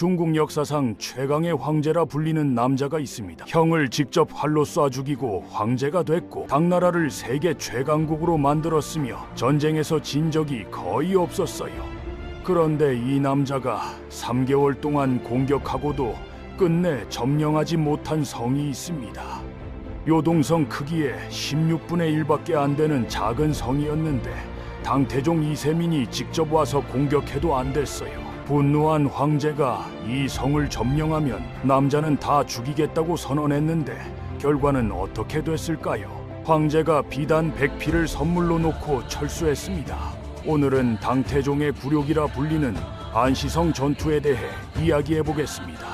중국 역사상 최강의 황제라 불리는 남자가 있습니다. 형을 직접 활로 쏴 죽이고 황제가 됐고 당나라를 세계 최강국으로 만들었으며 전쟁에서 진 적이 거의 없었어요. 그런데 이 남자가 3개월 동안 공격하고도 끝내 점령하지 못한 성이 있습니다. 요동성 크기의 16분의 1밖에 안 되는 작은 성이었는데 당태종 이세민이 직접 와서 공격해도 안 됐어요. 분노한 황제가 이 성을 점령하면 남자는 다 죽이겠다고 선언했는데 결과는 어떻게 됐을까요? 황제가 비단 100피를 선물로 놓고 철수했습니다. 오늘은 당태종의 굴욕이라 불리는 안시성 전투에 대해 이야기해 보겠습니다.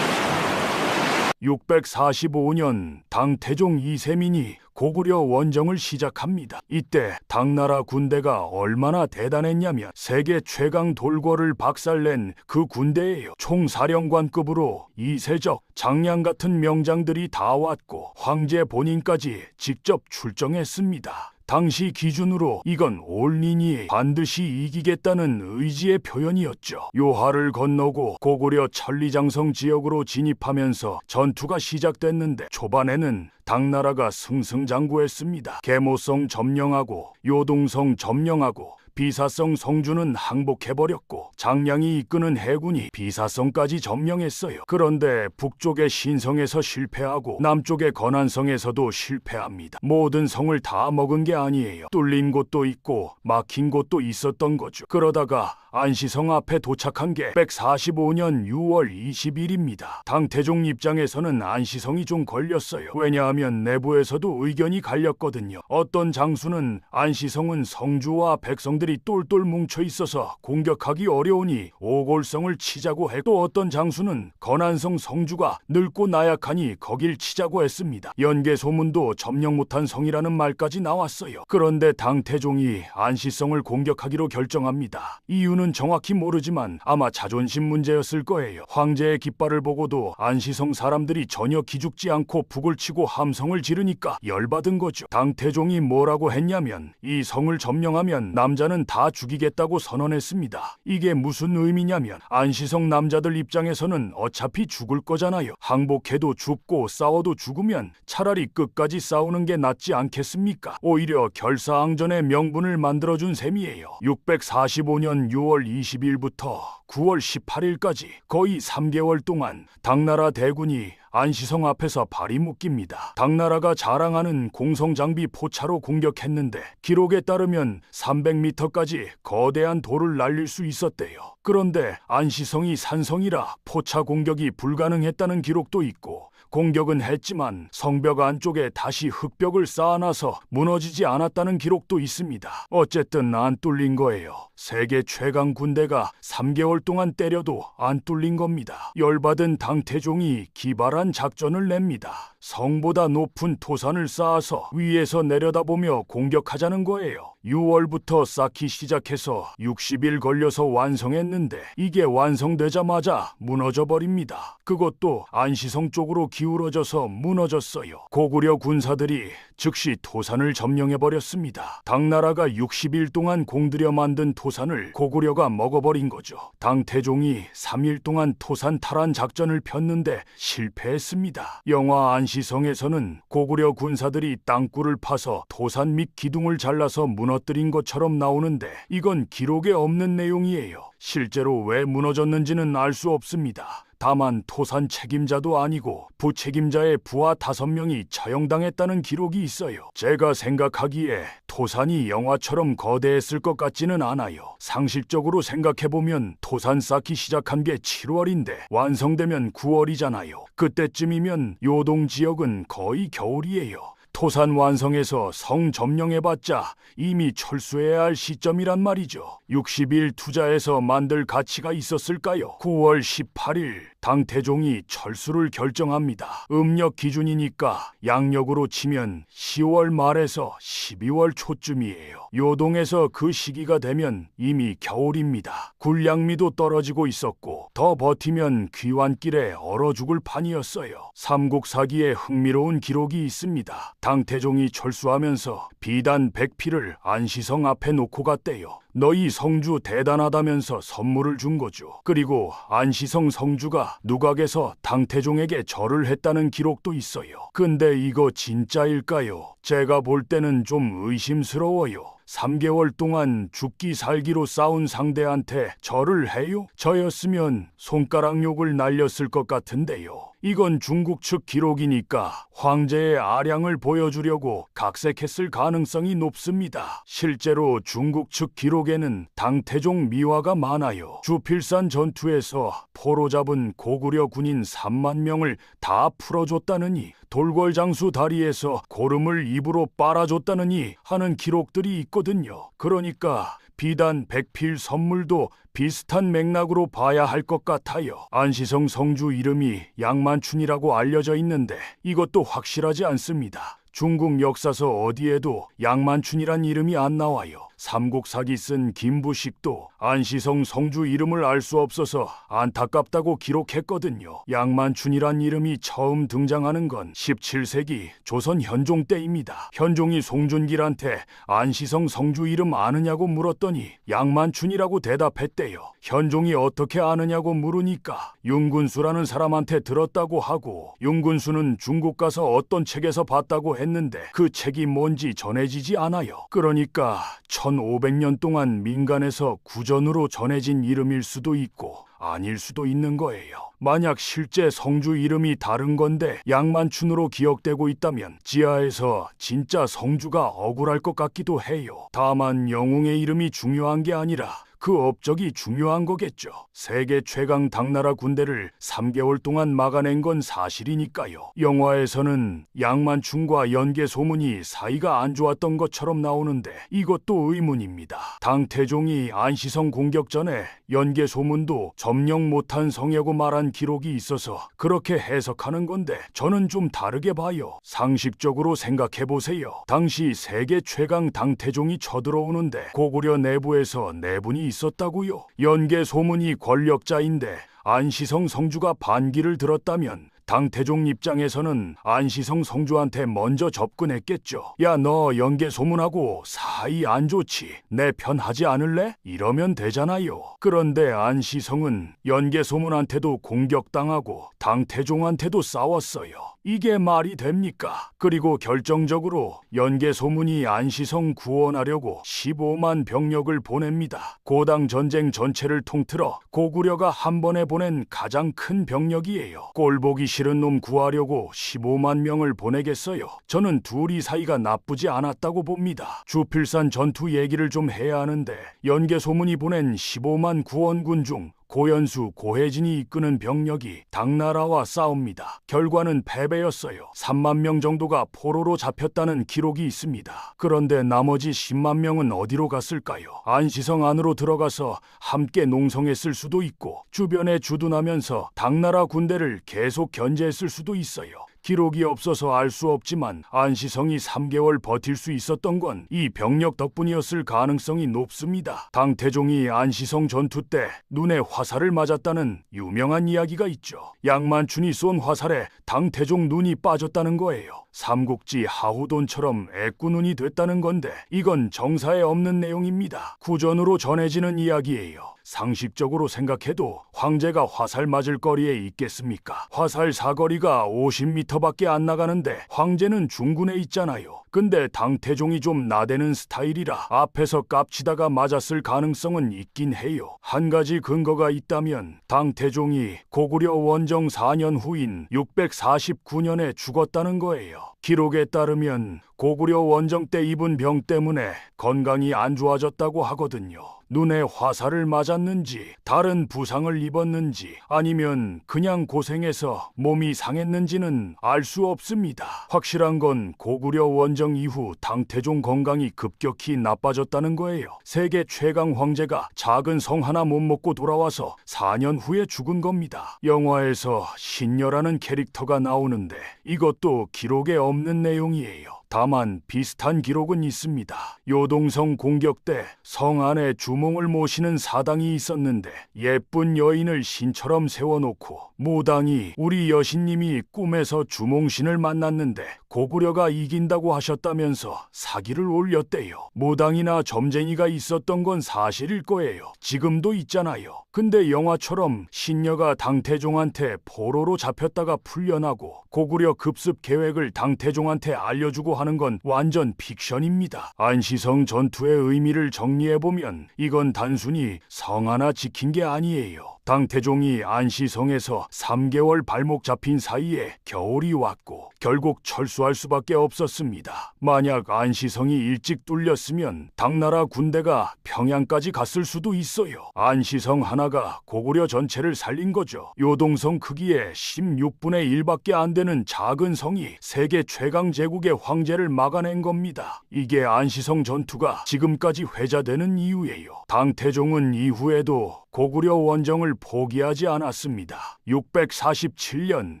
645년 당태종 이세민이 고구려 원정을 시작합니다. 이때 당나라 군대가 얼마나 대단했냐면 세계 최강 돌궐을 박살낸 그 군대예요. 총사령관급으로 이세적, 장량 같은 명장들이 다 왔고 황제 본인까지 직접 출정했습니다. 당시 기준으로 이건 올린이 반드시 이기겠다는 의지의 표현이었죠. 요하를 건너고 고구려 천리장성 지역으로 진입하면서 전투가 시작됐는데 초반에는 당나라가 승승장구했습니다. 계모성 점령하고 요동성 점령하고 비사성 성주는 항복해버렸고 장량이 이끄는 해군이 비사성까지 점령했어요. 그런데 북쪽의 신성에서 실패하고 남쪽의 건안성에서도 실패합니다. 모든 성을 다 먹은 게 아니에요. 뚫린 곳도 있고 막힌 곳도 있었던 거죠. 그러다가 안시성 앞에 도착한 게 145년 6월 20일입니다. 당태종 입장에서는 안시성이 좀 걸렸어요. 왜냐하면 내부에서도 의견이 갈렸거든요. 어떤 장수는 안시성은 성주와 백성들이 똘똘 뭉쳐 있어서 공격하기 어려우니 오골성을 치자고 했고, 어떤 장수는 건안성 성주가 늙고 나약하니 거길 치자고 했습니다. 연개 소문도 점령 못한 성이라는 말까지 나왔어요. 그런데 당태종이 안시성을 공격하기로 결정합니다. 이유는 정확히 모르지만 아마 자존심 문제였을 거예요. 황제의 깃발을 보고도 안시성 사람들이 전혀 기죽지 않고 북을 치고 함성을 지르니까 열받은 거죠. 당태종이 뭐라고 했냐면 이 성을 점령하면 남자는 다 죽이겠다고 선언했습니다. 이게 무슨 의미냐면 안시성 남자들 입장에서는 어차피 죽을 거잖아요. 항복해도 죽고 싸워도 죽으면 차라리 끝까지 싸우는 게 낫지 않겠습니까? 오히려 결사항전의 명분을 만들어준 셈이에요. 645년 6월 20일부터 9월 18일까지 거의 3개월 동안 당나라 대군이 안시성 앞에서 발이 묶입니다. 당나라가 자랑하는 공성장비 포차로 공격했는데 기록에 따르면 300m까지 거대한 돌을 날릴 수 있었대요. 그런데 안시성이 산성이라 포차 공격이 불가능했다는 기록도 있고, 공격은 했지만 성벽 안쪽에 다시 흙벽을 쌓아놔서 무너지지 않았다는 기록도 있습니다. 어쨌든 안 뚫린 거예요. 세계 최강 군대가 3개월 동안 때려도 안 뚫린 겁니다. 열받은 당태종이 기발한 작전을 냅니다. 성보다 높은 토산을 쌓아서 위에서 내려다보며 공격하자는 거예요. 6월부터 쌓기 시작해서 60일 걸려서 완성했는데 이게 완성되자마자 무너져 버립니다. 그것도 안시성 쪽으로 기울어져서 무너졌어요. 고구려 군사들이 즉시 토산을 점령해버렸습니다. 당나라가 60일 동안 공들여 만든 토산을 고구려가 먹어버린 거죠. 당태종이 3일 동안 토산 탈환 작전을 폈는데 실패했습니다. 영화 안시성에서는 고구려 군사들이 땅굴을 파서 토산 밑 기둥을 잘라서 무너뜨린 것처럼 나오는데 이건 기록에 없는 내용이에요. 실제로 왜 무너졌는지는 알 수 없습니다. 다만 토산 책임자도 아니고 부책임자의 부하 5명이 처형당했다는 기록이 있어요. 제가 생각하기에 토산이 영화처럼 거대했을 것 같지는 않아요. 상식적으로 생각해보면 토산 쌓기 시작한 게 7월인데 완성되면 9월이잖아요. 그때쯤이면 요동 지역은 거의 겨울이에요. 토산 완성해서 성 점령해봤자 이미 철수해야 할 시점이란 말이죠. 60일 투자해서 만들 가치가 있었을까요? 9월 18일 당태종이 철수를 결정합니다. 음력 기준이니까 양력으로 치면 10월 말에서 12월 초쯤이에요. 요동에서 그 시기가 되면 이미 겨울입니다. 군량미도 떨어지고 있었고 더 버티면 귀환길에 얼어 죽을 판이었어요. 삼국사기에 흥미로운 기록이 있습니다. 당태종이 철수하면서 비단 100피를 안시성 앞에 놓고 갔대요. 너희 성주 대단하다면서 선물을 준 거죠. 그리고 안시성 성주가 누각에서 당태종에게 절을 했다는 기록도 있어요. 근데 이거 진짜일까요? 제가 볼 때는 좀 의심스러워요. 3개월 동안 죽기 살기로 싸운 상대한테 절을 해요? 저였으면 손가락 욕을 날렸을 것 같은데요. 이건 중국 측 기록이니까 황제의 아량을 보여주려고 각색했을 가능성이 높습니다. 실제로 중국 측 기록에는 당태종 미화가 많아요. 주필산 전투에서 포로 잡은 고구려 군인 3만 명을 다 풀어줬다느니, 돌궐장수 다리에서 고름을 입으로 빨아줬다느니 하는 기록들이 있거든요. 그러니까 비단 백필 선물도 비슷한 맥락으로 봐야 할 것 같아요. 안시성 성주 이름이 양만춘이라고 알려져 있는데 이것도 확실하지 않습니다. 중국 역사서 어디에도 양만춘이란 이름이 안 나와요. 삼국사기 쓴 김부식도 안시성 성주 이름을 알 수 없어서 안타깝다고 기록했거든요. 양만춘이란 이름이 처음 등장하는 건 17세기 조선 현종 때입니다. 현종이 송준길한테 안시성 성주 이름 아느냐고 물었더니 양만춘이라고 대답했대요. 현종이 어떻게 아느냐고 물으니까 윤군수라는 사람한테 들었다고 하고, 윤군수는 중국 가서 어떤 책에서 봤다고 했는데 그 책이 뭔지 전해지지 않아요. 그러니까 1500년 동안 민간에서 구전으로 전해진 이름일 수도 있고 아닐 수도 있는 거예요. 만약 실제 성주 이름이 다른 건데 양만춘으로 기억되고 있다면 지하에서 진짜 성주가 억울할 것 같기도 해요. 다만 영웅의 이름이 중요한 게 아니라 그 업적이 중요한 거겠죠. 세계 최강 당나라 군대를 3개월 동안 막아낸 건 사실이니까요. 영화에서는 양만춘과 연개 소문이 사이가 안 좋았던 것처럼 나오는데 이것도 의문입니다. 당태종이 안시성 공격 전에 연개 소문도 점령 못한 성이라고 말한 기록이 있어서 그렇게 해석하는 건데 저는 좀 다르게 봐요. 상식적으로 생각해보세요. 당시 세계 최강 당태종이 쳐들어오는데 고구려 내부에서 내분이 있었다고요? 연개 소문이 권력자인데 안시성 성주가 반기를 들었다면 당태종 입장에서는 안시성 성주한테 먼저 접근했겠죠. 야, 너 연개 소문하고 사이 안 좋지? 내 편 하지 않을래? 이러면 되잖아요. 그런데 안시성은 연개 소문한테도 공격당하고 당태종한테도 싸웠어요. 이게 말이 됩니까? 그리고 결정적으로 연개 소문이 안시성 구원하려고 15만 병력을 보냅니다. 고당 전쟁 전체를 통틀어 고구려가 한 번에 보낸 가장 큰 병력이에요. 꼴보기 싫은 놈 구하려고 15만 명을 보내겠어요? 저는 둘이 사이가 나쁘지 않았다고 봅니다. 주필산 전투 얘기를 좀 해야 하는데 연개 소문이 보낸 15만 구원군 중 고연수, 고혜진이 이끄는 병력이 당나라와 싸웁니다. 결과는 패배였어요. 3만 명 정도가 포로로 잡혔다는 기록이 있습니다. 그런데 나머지 10만 명은 어디로 갔을까요? 안시성 안으로 들어가서 함께 농성했을 수도 있고 주변에 주둔하면서 당나라 군대를 계속 견제했을 수도 있어요. 기록이 없어서 알 수 없지만 안시성이 3개월 버틸 수 있었던 건 이 병력 덕분이었을 가능성이 높습니다. 당태종이 안시성 전투 때 눈에 화살을 맞았다는 유명한 이야기가 있죠. 양만춘이 쏜 화살에 당태종 눈이 빠졌다는 거예요. 삼국지 하후돈처럼 애꾸눈이 됐다는 건데 이건 정사에 없는 내용입니다. 구전으로 전해지는 이야기예요. 상식적으로 생각해도 황제가 화살 맞을 거리에 있겠습니까? 화살 사거리가 50m밖에 안 나가는데 황제는 중군에 있잖아요. 근데 당태종이 좀 나대는 스타일이라 앞에서 깝치다가 맞았을 가능성은 있긴 해요. 한 가지 근거가 있다면 당태종이 고구려 원정 4년 후인 649년에 죽었다는 거예요. 기록에 따르면 고구려 원정 때 입은 병 때문에 건강이 안 좋아졌다고 하거든요. 눈에 화살을 맞았는지 다른 부상을 입었는지 아니면 그냥 고생해서 몸이 상했는지는 알 수 없습니다. 확실한 건 고구려 원정 이후 당태종 건강이 급격히 나빠졌다는 거예요. 세계 최강 황제가 작은 성 하나 못 먹고 돌아와서 4년 후에 죽은 겁니다. 영화에서 신녀라는 캐릭터가 나오는데 이것도 기록에 없는 내용이에요. 다만 비슷한 기록은 있습니다. 요동성 공격 때 성 안에 주몽을 모시는 사당이 있었는데 예쁜 여인을 신처럼 세워놓고 무당이 우리 여신님이 꿈에서 주몽신을 만났는데 고구려가 이긴다고 하셨다면서 사기를 올렸대요. 무당이나 점쟁이가 있었던 건 사실일 거예요. 지금도 있잖아요. 근데 영화처럼 신녀가 당태종한테 포로로 잡혔다가 풀려나고 고구려 급습 계획을 당태종한테 알려주고 하는 건 완전 픽션입니다. 안시성 전투의 의미를 정리해보면 이건 단순히 성 하나 지킨 게 아니에요. 당태종이 안시성에서 3개월 발목 잡힌 사이에 겨울이 왔고 결국 철수할 수밖에 없었습니다. 만약 안시성이 일찍 뚫렸으면 당나라 군대가 평양까지 갔을 수도 있어요. 안시성 하나가 고구려 전체를 살린 거죠. 요동성 크기의 16분의 1밖에 안 되는 작은 성이 세계 최강 제국의 황제를 막아낸 겁니다. 이게 안시성 전투가 지금까지 회자되는 이유예요. 당태종은 이후에도 고구려 원정을 포기하지 않았습니다. 647년,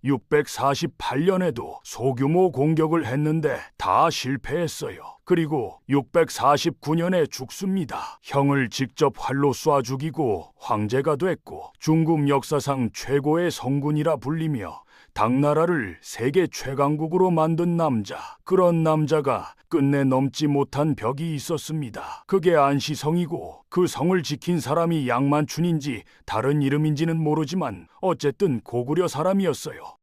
648년에도 소규모 공격을 했는데 다 실패했어요. 그리고 649년에 죽습니다. 형을 직접 활로 쏴 죽이고 황제가 됐고 중국 역사상 최고의 성군이라 불리며 당나라를 세계 최강국으로 만든 남자. 그런 남자가 끝내 넘지 못한 벽이 있었습니다. 그게 안시성이고 그 성을 지킨 사람이 양만춘인지 다른 이름인지는 모르지만 어쨌든 고구려 사람이었어요.